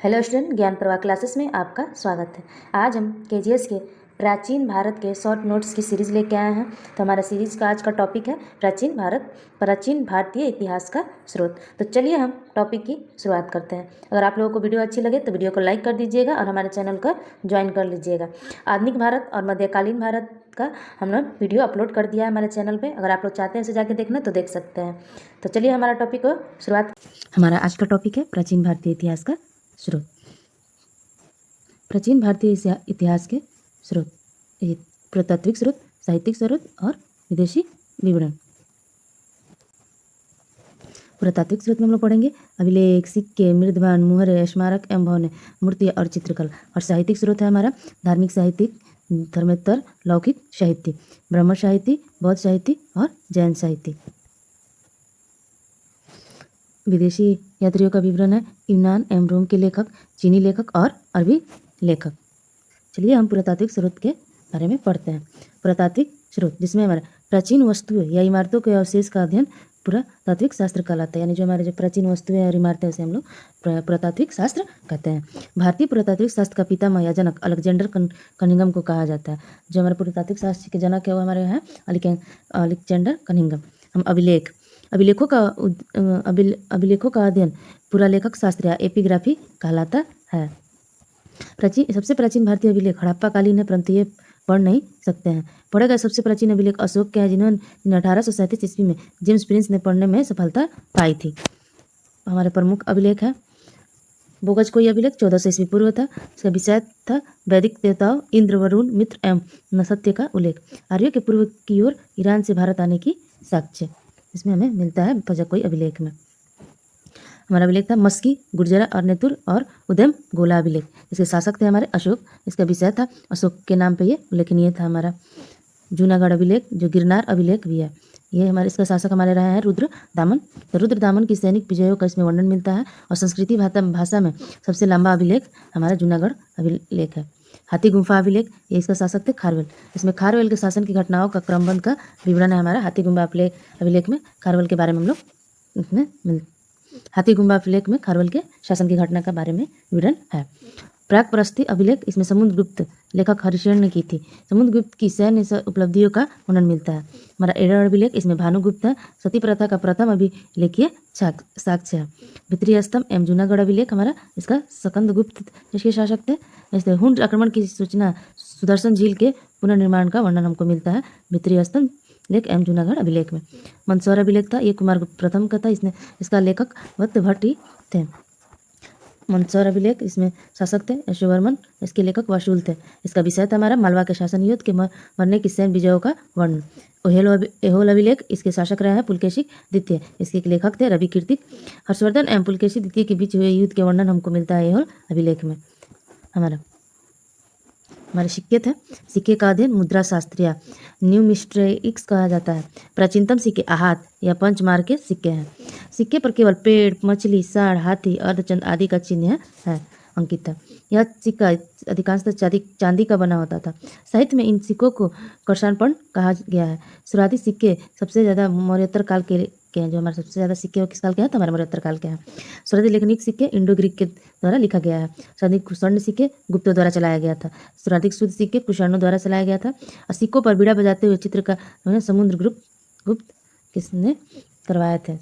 Hello student, ज्ञान प्रवाह classes में आपका स्वागत है। आज हम केजीएस के प्राचीन भारत के शॉर्ट नोट्स की सीरीज़ लेके आए हैं। तो हमारा सीरीज़ का आज का टॉपिक है प्राचीन भारतीय इतिहास का स्रोत। तो चलिए हम टॉपिक की शुरुआत करते हैं। अगर आप लोगों को वीडियो अच्छी लगे तो वीडियो को लाइक कर दीजिएगा और हमारे चैनल को ज्वाइन कर लीजिएगा। आधुनिक भारत और मध्यकालीन भारत का हम लोग वीडियो अपलोड कर दिया है हमारे चैनल पे। अगर आप लोग चाहते हैं उसे जाके देखना तो देख सकते हैं। तो चलिए हमारा टॉपिक को शुरुआत। हमारा आज का टॉपिक है प्राचीन भारतीय इतिहास का स्रोत। प्राचीन भारतीय इतिहास के स्रोत, पुरातात्विक स्रोत, साहित्यिक स्रोत और विदेशी विवरण। पुरातात्विक स्रोत में हम लोग पढ़ेंगे अभिलेख, सिक्के, मृदवान, मुहरे, स्मारक एवं भवन, मूर्तियाँ और चित्रकला। और साहित्यिक स्रोत है हमारा धार्मिक साहित्य, धर्मेत्तर, लौकिक साहित्य, ब्राह्मण साहित्य, बौद्ध साहित्य और जैन साहित्य। विदेशी यात्रियों का विवरण है यूनान एवं रोम के लेखक, चीनी लेखक और अरबी लेखक। चलिए हम पुरातात्विक स्रोत के बारे में पढ़ते हैं। पुरातात्विक स्रोत जिसमें हमारे प्राचीन वस्तुएं या इमारतों के अवशेष का अध्ययन पुरातात्विक शास्त्र कहलाता है। यानी जो हमारे जो प्राचीन वस्तुएं और इमारतें उसे हम लोग पुरातात्विक शास्त्र कहते हैं। भारतीय पुरातात्विक शास्त्र का पितामह या जनक अलेक्जेंडर कनिंघम को कहा जाता है। जो हमारे पुरातात्विक शास्त्र के जनक है वो हमारे यहाँ अलेक्जेंडर कनिंघम। हम अभिलेखों का अध्ययन पुरालेखक शास्त्र या एपिग्राफी कहलाता है। सबसे प्राचीन भारतीय अभिलेख हड़प्पा कालीन है, परंतु ये पढ़ नहीं सकते हैं। पढ़े गए सबसे प्राचीन अभिलेख अशोक के हैं, जिन्होंने 1837 ईस्वी में जेम्स प्रिंस ने पढ़ने में सफलता पाई थी। हमारे प्रमुख अभिलेख है बोगज कोई अभिलेख 1400 ईस्वी पूर्व था। इसका विषय था वैदिक देवताओं इंद्र, वरुण, मित्र एवं नसत्य का उल्लेख। आर्यों के पूर्व की ओर ईरान से भारत आने की साक्ष्य इसमें हमें मिलता है कोई अभिलेख में। हमारा अभिलेख था मस्की, गुर्जरा और नेतुर और उदयम गोला अभिलेख। इसके शासक थे हमारे अशोक। इसका विषय था अशोक के नाम पे ये उल्लेखनीय था। हमारा जूनागढ़ अभिलेख जो गिरनार अभिलेख भी है, ये हमारे इसका शासक हमारे रहे हैं रुद्र दामन। तो रुद्र दामन की सैनिक विजयों का इसमें वर्णन मिलता है। और संस्कृति भाषा में सबसे लंबा अभिलेख हमारा जूनागढ़ अभिलेख है। हाथी गुम्फा अभिलेख, ये इसका शासक थे खारवेल। इसमें खारवेल के शासन की घटनाओं का क्रमबद्ध का विवरण है हमारा हाथी गुम्फा अभिलेख में। खारवेल के बारे में हम लोग इसमें हाथी गुम्फा अभिलेख में खारवेल के शासन की घटना के बारे में विवरण है। प्राक प्रस्ती अभिलेख, इसमें समुद्रगुप्त लेखक हरिशरण ने की थी। समुद्रगुप्त की सैन्य उपलब्धियों का वर्णन मिलता है। हमारा एडर अभिलेख, इसमें भानुगुप्त है सती प्रथा का प्रथम अभिलेखीय साक्ष्य है। भित्री स्तंभ एवं जूनागढ़ अभिलेख हमारा इसका स्कंदगुप्त जिसके शासक थे। इसलिए हुंड आक्रमण की सूचना सुदर्शन झील के पुनर्निर्माण का वर्णन हमको मिलता है भित्री स्तंभ लेख एवं जूनागढ़ अभिलेख में। मंदसौर अभिलेख था, ये कुमारगुप्त प्रथम का था। इसका लेखक वत्स भट्ट ही थे। मंदसौर अभिलेख, इसमें शासक थे यशोवर्मन, इसके लेखक वसूल थे। इसका विषय था हमारा मालवा के शासन युद्ध के मरने की सैन्य विजयों का वर्णन। एहोल अभिलेख, इसके शासक रहे हैं पुलकेशी द्वितीय। इसके लेखक थे रवि कीर्तिक। हर्षवर्धन एवं पुलकेशी द्वितीय के बीच हुए युद्ध के वर्णन हमको मिलता है एहोल अभिलेख में। हमारे सिक्के थे। सिक्के का अध्ययन मुद्रा शास्त्र या न्यूमिस्टिक्स कहा जाता है। प्राचीनतम सिक्के आहत या पंचमार के सिक्के हैं। सिक्के पर केवल पेड़, मछली, सांड, हाथी, अर्धचंद्र आदि का चिन्ह है अंकित था। यह सिक्का अधिकांशतः चांदी का बना होता था। साहित्य में इन सिक्कों को कर्षाणपण कहा गया है। शुरुआती सिक्के सबसे ज़्यादा मौर्योत्तर काल के हैं। जो हमारे सबसे ज़्यादा सिक्के किस काल के हैं तो हमारे मौर्योत्तर काल के हैं। शुरुआती लेखनिक सिक्के इंडो ग्रीक के द्वारा लिखा गया है। सर्वाधिक स्वर्ण सिक्के गुप्तों द्वारा चलाया गया था। सर्वाधिक शुद्ध सिक्के कुषाणों द्वारा चलाया गया था। और सिक्कों पर बीड़ा बजाते हुए चित्र का समुद्रगुप्त किसने करवाए थे।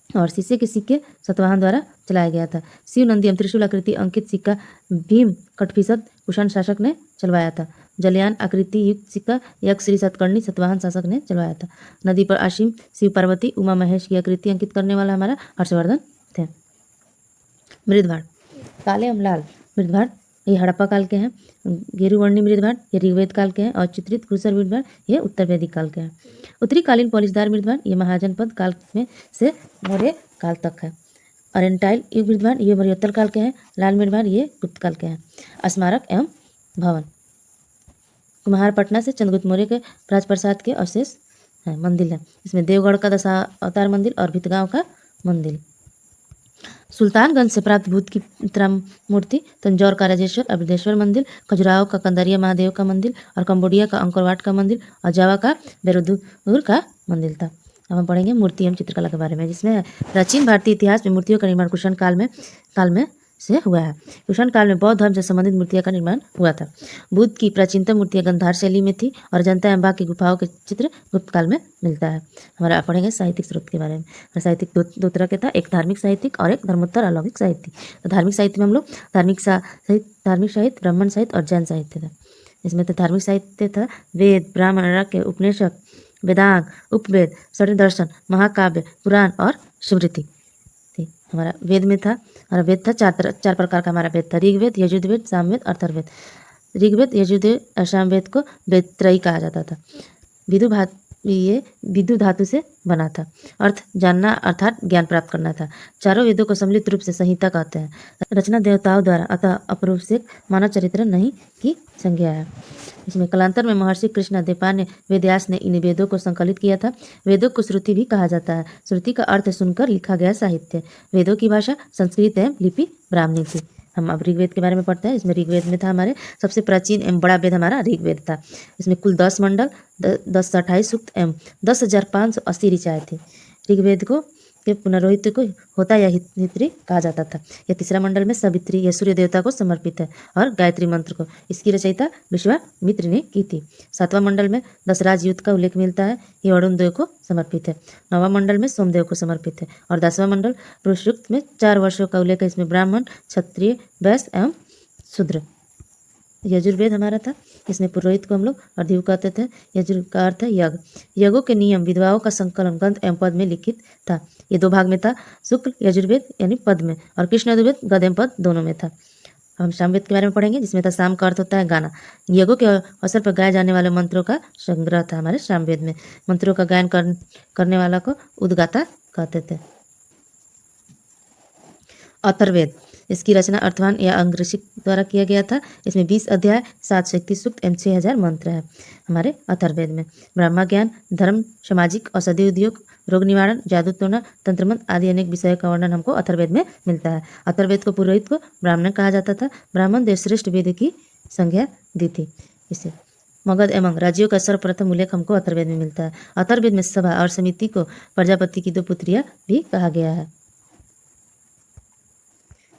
और शीशे के सिक्के सतवाहन द्वारा चलाया गया था। शिव नंदी एवं त्रिशूल आकृति अंकित सिक्का भीम कटफिसद कुषाण शासक ने चलवाया था। जलयान आकृति युक्त सिक्का यक्ष श्री सतकर्णी सतवाहन शासक ने चलवाया था। नदी पर आशिम शिव पार्वती उमा महेश की आकृति अंकित करने वाला हमारा हर्षवर्धन थे। मृदभांड, काले एवं लाल मृदभांड, ये हड़प्पा काल के हैं। गेरुवर्णी मृदभांड ये ऋग्वेद काल के हैं। और चित्रित धूसर मृदभांड ये उत्तर वैदिक काल के हैं। उत्तरी कालीन पॉलिशदार मृदभांड ये महाजनपद काल में से मौर्य काल तक है। ओरिएंटाइल युग मृदभांड ये मौर्योत्तर काल के हैं। लाल मृदभांड ये गुप्त काल के हैं। स्मारक एवं भवन, कुम्हारपटना से चंद्रगुप्त मौर्य के राजप्रसाद के अवशेष है। मंदिर है, इसमें देवगढ़ का दशावतार मंदिर और भितगांव का मंदिर। सुल्तानगंज से प्राप्त भूत की मूर्ति, तंजौर का राजेश्वर अबृदेश्वर मंदिर, खजुराहो का कंदरिया महादेव का मंदिर और कंबोडिया का अंकोरवाट का मंदिर और जावा का बेरोदूर का मंदिर था। अब हम पढ़ेंगे मूर्ति एवं चित्रकला के बारे में, जिसमें प्राचीन भारतीय इतिहास में मूर्तियों का निर्माण कुषाण काल में से हुआ है। कुषाण काल में बौद्ध धर्म से संबंधित मूर्तियां का निर्माण हुआ था। बुद्ध की प्राचीनतम मूर्तियां गंधार शैली में थी और अजंता एवं बाघ की गुफाओं के चित्र गुप्त काल में मिलता है। हमारा आप पढ़ेंगे साहित्यिक स्रोत के बारे में। और साहित्यिक दो तरह के था, एक धार्मिक साहित्यिक और एक धर्मोत्तर अलौकिक साहित्य। तो धार्मिक साहित्य में हम लोग धार्मिक साहित्य, ब्राह्मण साहित्य और जैन साहित्य था। इसमें तो धार्मिक साहित्य था वेद, ब्राह्मण, अरण्य, उपनिषद, वेदांग, उपवेद, षड् दर्शन, महाकाव्य, पुराण और स्मृति थी। हमारा वेद में था, हमारा वेद था चार प्रकार का हमारा वेद था। ऋग्वेद, यजुर्वेद, सामवेद, अथर्ववेद। ऋग्वेद, यजुर्वेद और सामवेद को वेदत्रयी कहा जाता था। ये विदु धातु से बना था। अर्थ जानना अर्थात ज्ञान प्राप्त करना था। चारों वेदों को सम्मिलित रूप से संहिता कहते हैं। रचना देवताओं द्वारा अतः अपरूपक मानव चरित्र नहीं की संज्ञा है। इसमें कालांतर में महर्षि कृष्ण देवपाल ने वेदव्यास ने इन वेदों को संकलित किया था। वेदों को श्रुति भी कहा जाता है। श्रुति का अर्थ सुनकर लिखा गया साहित्य। वेदों की भाषा संस्कृत एवं लिपि ब्राह्मणी थी। हम अब ऋग्वेद के बारे में पढ़ते हैं। इसमें ऋग्वेद में था हमारे सबसे प्राचीन एवं बड़ा वेद हमारा ऋग्वेद था। इसमें कुल 10 मंडल, 10 से 28 सूक्त एवं 10,580 ऋचाएँ थी। ऋग्वेद को के पुनरोहित को होता या हित्री कहा जाता था। यह तीसरा मंडल में सवित्री यह सूर्य देवता को समर्पित है और गायत्री मंत्र को इसकी रचयिता विश्वामित्र ने की थी। 7वां मंडल में दशराज युद्ध का उल्लेख मिलता है, ये वरुण देव को समर्पित है। 9वां मंडल में सोमदेव को समर्पित है और 10वां मंडल पुरुषयुक्त में 4 वर्षों का उल्लेख है। इसमें ब्राह्मण, क्षत्रिय, वैश्य एवं शूद्र। यजुर्वेद हमारा था, इसमें पुरोहित को हम लोग अर्धिव कहते थे। यजुर् का अर्थ है यज्ञ। यज्ञों के नियम विधवाओं का संकलन ग्रंथ एवं पद में लिखित था। ये 2 भाग में था, शुक्ल यजुर्वेद यानी पद में और कृष्ण यजुर्वेद गद एवं पद दोनों में था। हम सामवेद के बारे में पढ़ेंगे, जिसमें था साम का अर्थ होता है गाना। यज्ञों के अवसर पर गाए जाने वाले मंत्रों का संग्रह था हमारे सामवेद में। मंत्रों का गायन करने वाला को उद्गाता कहते थे। अथर्ववेद, इसकी रचना अर्थवान या अंगऋषिक द्वारा किया गया था। इसमें 20 अध्याय, 731 सूक्त एवं 6000 मंत्र है हमारे अथर्ववेद में। ब्रह्म ज्ञान, धर्म, सामाजिक, औषधि उद्योग, रोग निवारण, जादू टोना, तंत्र मंत्र आदि अनेक विषयों का वर्णन हमको अथर्ववेद में मिलता है। अथर्ववेद को पुरोहित को ब्राह्मण कहा जाता था। ब्राह्मण देवश्रेष्ठ वेद की संज्ञा दी थी। इसे मगध एवं राज्यों का सर्वप्रथम उल्लेख हमको अथर्ववेद में मिलता है। अथर्ववेद में सभा और समिति को प्रजापति की 2 पुत्रियां भी कहा गया है।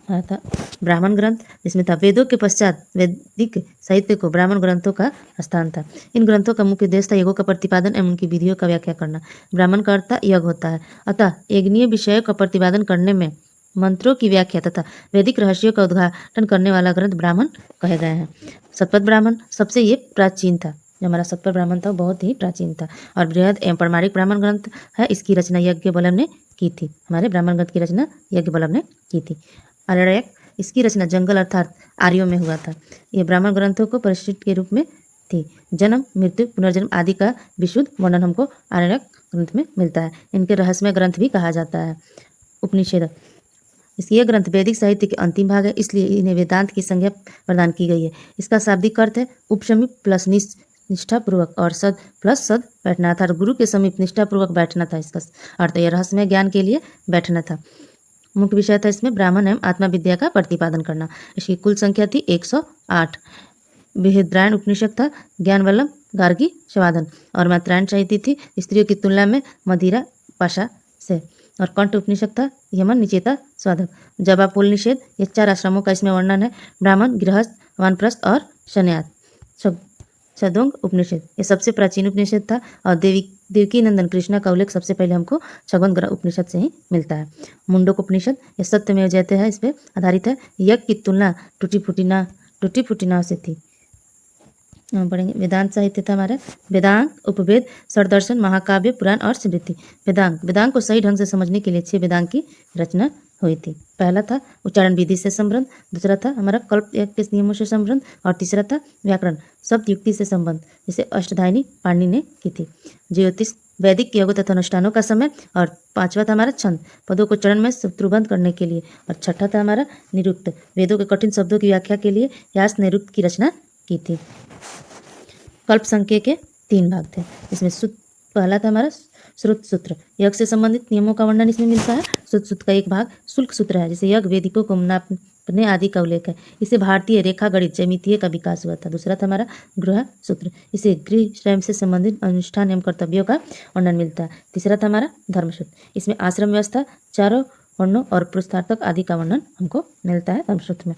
था ब्राह्मण ग्रंथ, जिसमें था वेदों के पश्चात वैदिक साहित्य को ब्राह्मण ग्रंथों का स्थान था। इन ग्रंथों का मुख्य उद्देश्य था यज्ञों का प्रतिपादन एवं उनकी विधियों का व्याख्या करना। ब्राह्मण का अर्थ यज्ञ होता है, अतः यज्ञीय विषयों का प्रतिपादन करने में मंत्रों की व्याख्या तथा वैदिक रहस्यों का उद्घाटन करने वाला ग्रंथ ब्राह्मण कहे गए हैं। शतपथ ब्राह्मण सबसे ये प्राचीन था। जो हमारा शतपथ ब्राह्मण था बहुत ही प्राचीन था और बृहद एवं प्रमाणिक ब्राह्मण ग्रंथ है। इसकी रचना यज्ञवल्लभ ने की थी। हमारे ब्राह्मण ग्रंथ की रचना यज्ञवल्लभ ने की थी। आरण्यक, इसकी रचना जंगल अर्थात आर्यों में हुआ था। ये ब्राह्मण ग्रंथों को परिशिष्ट के रूप में थी। जन्म, मृत्यु, पुनर्जन्म आदि का विशुद्ध वर्णन हमको आरण्यक ग्रंथ में मिलता है। इनके रहस्यमय ग्रंथ भी कहा जाता है। उपनिषद, ये ग्रंथ वैदिक साहित्य के अंतिम भाग है, इसलिए इन्हें वेदांत की संज्ञा प्रदान की गई है। इसका शाब्दिक अर्थ है उपसमीप प्लस निष्ठापूर्वक और सद प्लस सद बैठना था। गुरु के समीप निष्ठापूर्वक बैठना था इसका अर्थ। यह रहस्यमय ज्ञान के लिए बैठना था। मुख्य विषय था इसमें ब्राह्मण एवं आत्मा विद्या का प्रतिपादन करना। इसकी कुल संख्या थी 108। बृहदारण्यक उपनिषद था ज्ञानवल्लभ, गार्गी, शवादन और मैत्रायण साहित्य थी स्त्रियों की तुलना में मदिरा पाशा से। और कंठ उपनिषद था यमन, निचेता, स्वाधक, जवापोल निषेध। ये 4 आश्रमों का इसमें वर्णन है। ब्राह्मण, गृहस्थ, वानप्रस्थ और सन्यास। छदोंग उपनिषद ये सबसे प्राचीन उपनिषद था और देवकी नंदन कृष्णा का उल्लेख सबसे पहले हमको छगन उपनिषद से ही मिलता है। मुंडक उपनिषद ये सत्यमेव जयते है, इस पर आधारित है। यज्ञ की तुलना टूटी फूटी नाव से थी। पढ़ेंगे वेदांत साहित्य था हमारा वेदांग, उपवेद, षड्दर्शन, महाकाव्य, पुराण और स्मृति। वेदांग को सही ढंग से समझने के लिए 6 वेदांग की रचना हुई थी। पहला था उच्चारण विधि से संबंध, दूसरा था हमारा कल्प के नियमों से संबंध और तीसरा था व्याकरण शब्द युक्ति से संबंध, जिसे अष्टधायनी पाणिनि ने की थी। ज्योतिष, वैदिक योगों तथा अनुष्ठानों का समय और 5वां था हमारा छंद, पदों को चरण में सूत्रबद्ध करने के लिए और 6ठा था हमारा निरुक्त, वेदों के कठिन शब्दों की व्याख्या के लिए यास निरुक्त की रचना की थी। कल्प संख्या के 3 भाग थे। इसमें पहला था हमारा श्रुत सूत्र, यज्ञ से संबंधित नियमों का वर्णन इसमें मिलता है। श्रुत सूत्र का एक भाग शुल्क सूत्र है, जिसे यज्ञ वेदिकों को नापने आदि का उल्लेख है। इसे भारतीय रेखा गणित ज्यामितीय का विकास हुआ था। दूसरा था हमारा गृह सूत्र, इसे गृह स्वयं से संबंधित अनुष्ठान एवं कर्तव्यों का वर्णन मिलता है। तीसरा था हमारा धर्म सूत्र, इसमें आश्रम व्यवस्था, चारों वर्णों और पुरुषार्थक आदि का वर्णन हमको मिलता है धर्मसूत्र में।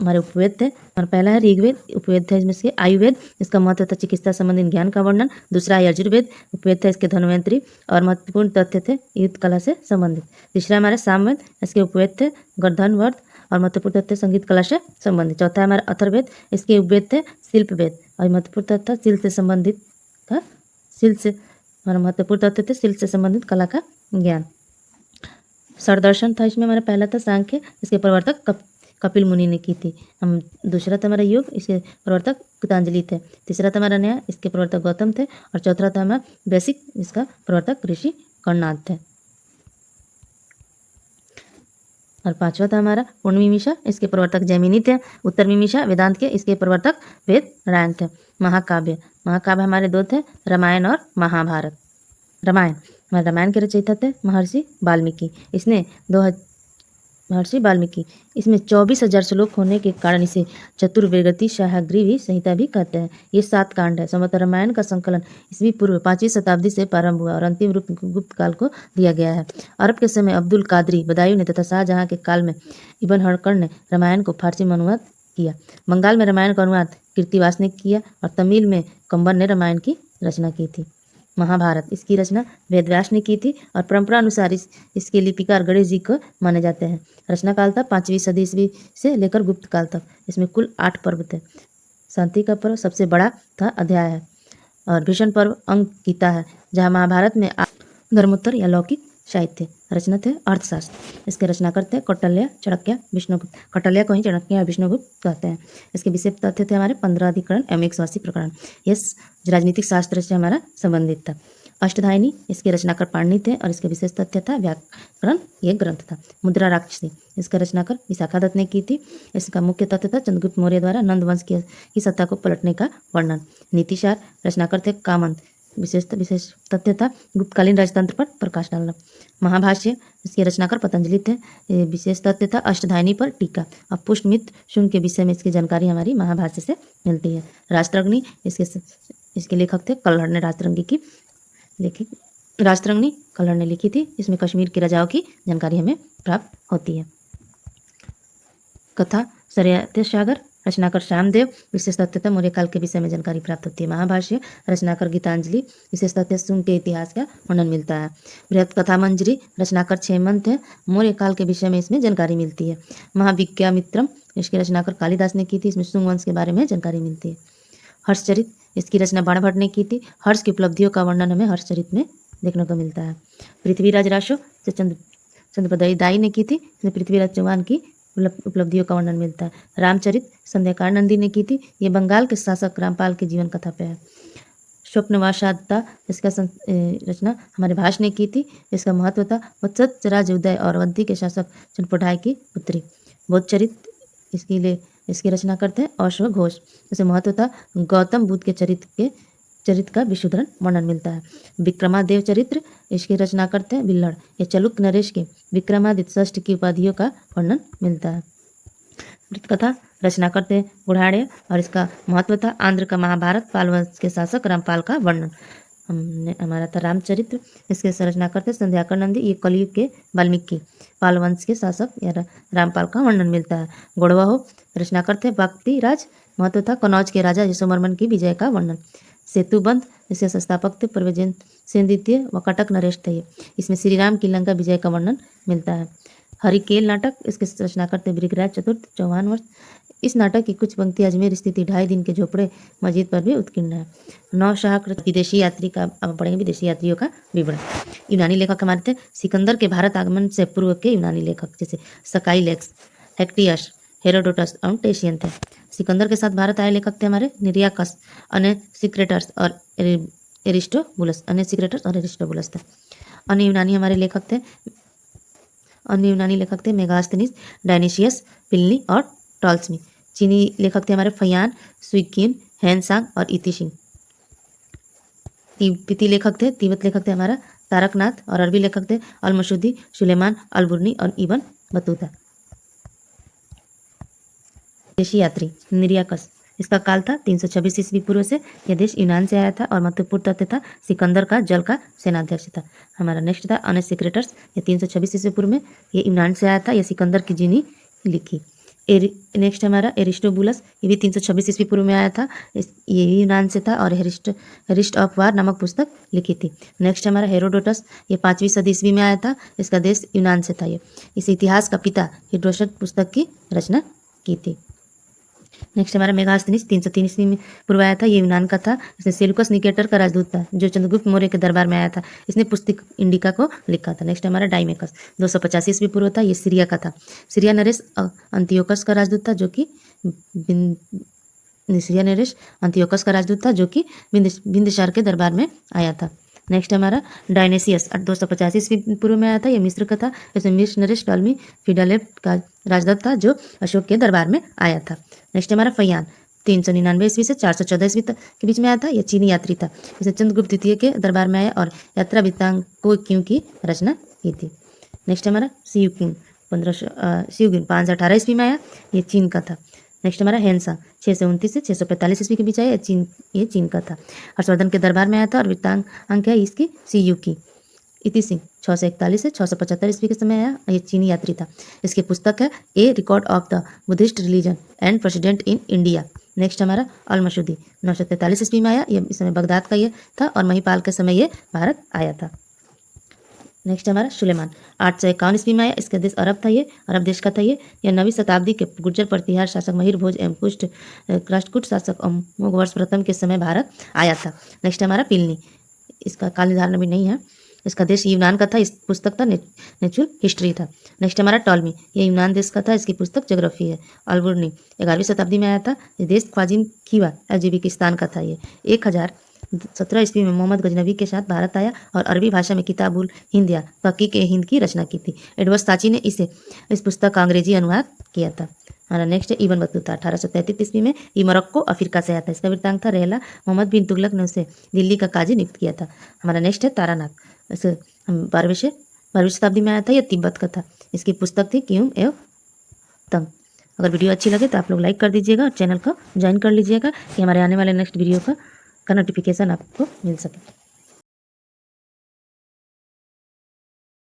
हमारे उपवेद थे, हमारा पहला है ऋग्वेद, उपवेद था इसमें से आयुर्वेद, इसका महत्व था चिकित्सा संबंधी ज्ञान का वर्णन। दूसरा है यजुर्वेद, उपवेद था इसके धन्वंतरी और महत्वपूर्ण तथ्य थे युद्ध कला से संबंधित। तीसरा हमारा सामवेद, इसके उपवेद थे गर्धनवर्ध और महत्वपूर्ण तथ्य संगीत कला से संबंधित। चौथा है हमारा अथर्ववेद, इसके उपवेद थे शिल्पवेद और महत्वपूर्ण तथ्य शिल्प से संबंधित था, शिल्प से हमारा महत्वपूर्ण तथ्य थे शिल्प से संबंधित कला का ज्ञान। षडदर्शन था, इसमें हमारा पहला था सांख्य, इसके प्रवर्तक कपिल मुनि ने की थी। हम दूसरा था हमारा योग, इसके प्रवर्तक गीतांजलि थे। तीसरा था हमारा न्याय, इसके प्रवर्तक गौतम थे और चौथा था हमारा वैशिक, इसका प्रवर्तक ऋषि कर्णाद थे। और पांचवा था हमारा पूर्ण मीमांसा, इसके प्रवर्तक जैमिनी थे। उत्तर मीमांसा वेदांत के, इसके प्रवर्तक वेद नारायण थे। महाकाव्य, महाकाव्य हमारे दो थे, रामायण और महाभारत। रामायण के रचयिता थे महर्षि वाल्मीकि। महर्षि वाल्मीकि इसमें 24,000 श्लोक होने के कारण इसे चतुर्वेगति साहग्रीवी संहिता भी कहते हैं। ये 7 कांड है। संभवतः रामायण का संकलन ईस्वी पूर्व 5वीं शताब्दी से प्रारंभ हुआ और अंतिम रूप गुप्त काल को दिया गया है। अरब के समय अब्दुल कादरी बदायूं ने तथा शाहजहां के काल में इब्न हरकन ने रामायण को फारसी में अनुवाद किया। बंगाल में रामायण का अनुवाद कीर्तिवास ने किया और तमिल में कंबर ने रामायण की रचना की थी। महाभारत, इसकी रचना वेदव्यास ने की थी और परंपरा अनुसार इसके लिपिकार गणेश जी को माने जाते हैं। रचना काल था 5वीं सदी ईस्वी से लेकर गुप्त काल तक। इसमें कुल 8 पर्व थे। शांति का पर्व सबसे बड़ा था, अध्याय है, और भीषण पर्व अंक गीता है, जहाँ महाभारत में धर्मोत्तर या लौकिक साहित्य। रचना थे अर्थशास्त्र, इसके रचनाकर थे कौटिल्य, चाणक्य, विष्णुगुप्त। कौटिल्य को ही चाणक्य या विष्णुगुप्त कहते हैं। इसके विषय तथ्य थे हमारे 15 अधिकरण एवं 180 प्रकरण। यह राजनीतिक शास्त्र से हमारा संबंधित था। अष्टधायनी, इसके रचनाकर पाणिनि थे और इसके विशेष तथ्य था व्याकरण, ये ग्रंथ था। मुद्रा राक्षसी, इसका रचनाकर विशाखादत्त ने की थी। इसका मुख्य तथ्य था चंद्रगुप्त मौर्य द्वारा नंद वंश की सत्ता को पलटने का वर्णन। नीतिसार, रचनाकर थे कामंत, विशेष तथ्य था गुप्तकालीन राजतंत्र पर प्रकाश डालना। महाभाष्य, इसके रचनाकर पतंजलि थे। विशेष तथ्य था अष्टधायनी पर टीका। अब पुष्टमित्र शुंग के विषय में इसकी जानकारी हमारी महाभाष्य से मिलती है। राजतरंगिणी, इसके लेखक थे कल्हड़ ने राजतरंगिणी कल्हड़ ने लिखी थी। इसमें कश्मीर के राजाओं की जानकारी हमें प्राप्त होती है। कथा सरियाते सागर, रचनाकर श्यामदेव, विशेष तथ्य था मौर्य काल के विषय में जानकारी प्राप्त होती है। महाभाष्य, रचनाकर गीतांजलि, विशेष तथ्य शुंग के इतिहास का वर्णन मिलता है। बृहत कथा मंजरी, रचनाकर क्षेमंत है, मौर्य काल के विषय में इसमें जानकारी मिलती है। महाविज्ञामित्रम, इसकी रचनाकर कालिदास ने की थी। इसमें शुंग वंश के बारे में जानकारी मिलती है। हर्षचरित, इसकी रचना बाणभट्ट ने की थी। हर्ष की उपलब्धियों का वर्णन हमें हर्षचरित में देखने को मिलता है। पृथ्वीराज राशो से चंद्रप्रदायी ने की थी। इसमें पृथ्वीराज चौहान की उपलब्धियों का वर्णन मिलता है। रामचरित संध्याकार नंदी ने की थी। ये बंगाल के शासक रामपाल की जीवन कथा पे है। स्वप्नवासादता, इसका रचना हमारे भाष ने की थी। इसका महत्व था वत्सत राजउदय और अवंती के शासक चंद्रप्रभाई की पुत्री। बोधचरित, इसकी रचना करते हैं अश्वघोष। इसे महत्व था गौतम बुद्ध के चरित्र का विशुद्धरण वर्णन मिलता है। विक्रमादेव चरित्र, इसकी रचना करते हैं बिल्लड़। ये चलुक नरेश के विक्रमादित्य षष्ठ की उपाधियों का वर्णन मिलता है। कथा रचना करते हैं गुढ़ाड़े और इसका महत्व था आंध्र का महाभारत, पाल वंश के शासक रामपाल का वर्णन। हमारा था रामचरित्र, इसके रचना करते संध्याकर नंदी। ये कलयुग के वाल्मीकि, पाल वंश के शासक या रामपाल का वर्णन मिलता है। गौड़वाहो, रचना करते भक्ति राज, महत्व था कनौज के राजा यशोवर्मन की विजय का वर्णन। सेतुबंध, इसके संस्थापक थे प्रवेजन सेन द्वितीय व कटक नरेश थे। इसमें श्री राम की लंका विजय का वर्णन मिलता है। हरिकेल नाटक, इसके रचना करते बृगराज चतुर्थ, 54 वर्ष। इस नाटक की कुछ पंक्ति अजमेर स्थित 2.5 दिन के झोपड़े मस्जिद पर भी उत्कीर्ण है। 9 शाह विदेशी यात्री का, अब पढ़ेंगे विदेशी यात्रियों का विवरण। यूनानी लेखक हमारे थे सिकंदर के भारत आगमन से पूर्व के यूनानी लेखक, जैसे स्काइलेक्स, हेक्टियस, हेरोडोटस और टेशियन थे। सिकंदर के साथ भारत आए लेखक थे हमारे निरियाकस, अनेसिक्रेटस और एरिस्टोबुलस थे। अन्य यूनानी लेखक थे मेगास्थनीस, डायनीशियस, प्लिनी और टॉल्स्मी। चीनी लेखक थे हमारे फयान, सुइकिन, हैनसांग और इतिशिंग। तिब्बती लेखक थे हमारा तारकनाथ और अरबी लेखक थे अल-मसूदी, सुलेमान, अल-बुर्नी और इब्न बतूता। विदेशी यात्री निरियाकस, इसका काल था 326 ईस्वी पूर्व से। यह देश यूनान से आया था और महत्वपूर्ण तथ्य था सिकंदर का जल का सेनाध्यक्ष था। हमारा नेक्स्ट था ऑनेस्ट सेक्रेटर्स। ये 326 ईस्वी पूर्व में ये यूनान से आया था। यह सिकंदर की जीनी लिखी। नेक्स्ट हमारा एरिस्टोबुलस, ये भी 326 ईस्वी पूर्व में आया था। ये भी यूनान से था और हेरिस्ट ऑफ वार नामक पुस्तक लिखी थी। नेक्स्ट हमारा हेरोडोटस, ये 5वीं सदी ईस्वी में आया था। इसका देश यूनान से था। ये इस इतिहास का पिता हेरोडोटस पुस्तक की रचना की थी। नेक्स्ट हमारा मेगास्थनीस 303 ईस्वी में पूर्व आया था। ये यूनान का था। इसने सेलुकस निकेटर का राजदूत था जो चंद्रगुप्त मौर्य के दरबार में आया था। इसने पुस्तक इंडिका को लिखा था। नेक्स्ट हमारा डाइमेकस 285 ईस्वी पूर्व था। ये सीरिया का था। सीरिया नरेश अंतियोकस का राजदूत था जो कि बिंदुसार के दरबार में आया था। नेक्स्ट हमारा डायनेसियस 285 ईस्वी पूर्व में आया था। यह मिस्र का था। इसमें मिस्र नरेश टॉलमी फिलाडेल्फ का राजदूत था जो अशोक के दरबार में आया था। नेक्स्ट हमारा फैयान 399 ईस्वी से 414 ईस्वी तक के बीच में आया था। यह चीनी यात्री था। इसने चंद्रगुप्त द्वितीय के दरबार में आया और यात्रा वृत्तांकों की रचना की थी। नेक्स्ट हमारा सियुकिंग 518 ईस्वी में आया। ये चीन का था। नेक्स्ट हमारा हेंसा 629 से 645 ईस्वी के बीच आया। ये चीन का था। हर्षवर्धन के दरबार में आया था और वृत्तांक अंक है इसकी सियुकी। इति सिंह 641 से 675 ईस्वी के समय आया। ये चीनी यात्री था। इसकी पुस्तक है a record of the Buddhist religion and president in India. Next हमारा अल मसूदी 943 ईस्वी में आया। ये इस समय बगदाद का ये था और महिपाल के समय ये भारत आया था। नेक्स्ट हमारा सुलेमान 851 ईस्वी में आया। इसका देश अरब था। ये अरब देश का था। ये 9वीं शताब्दी के गुर्जर प्रतिहार शासक महिर भोज एवं राष्ट्रकूट शासक अमोघ वर्ष प्रथम के समय भारत आया था। नेक्स्ट हमारा पिलनी, इसका काल निर्धारण भी नहीं है। इसका देश यूनान का था। इस पुस्तक का नेचुरल हिस्ट्री था। नेक्स्ट हमारा टॉलमी, ये यूनान देश का था। इसकी पुस्तक ज्योग्राफी है। अल्बुर्नी 11वीं शताब्दी में आया था। ये देश ख्वाजिन खीवा अजीबिकिस्तान का था। ये 1017 ईस्वी में मोहम्मद गजनवी के साथ भारत आया और अरबी भाषा में किताबुल हिंद या तहकीक हिंद की रचना की थी। एडवर्ड साची ने इस पुस्तक का अंग्रेजी अनुवाद किया था। हमारा नेक्स्ट है इबन बतूता 1833 ईस्वी में। ये मोरक्को अफ्रीका से आया था। इसका वृत्तांत था रहला मोहम्मद बिन तुगलक ने उसे दिल्ली का काजी नियुक्त किया था। हमारा नेक्स्ट है तारानाथ, इसे 12वीं शताब्दी में आया था। यह तिब्बत का था। इसकी पुस्तक थी क्यूम एव तंग। अगर वीडियो अच्छी लगे तो आप लोग लाइक कर दीजिएगा और चैनल को ज्वाइन कर लीजिएगा कि हमारे आने वाले नेक्स्ट वीडियो का नोटिफिकेशन आपको मिल सके।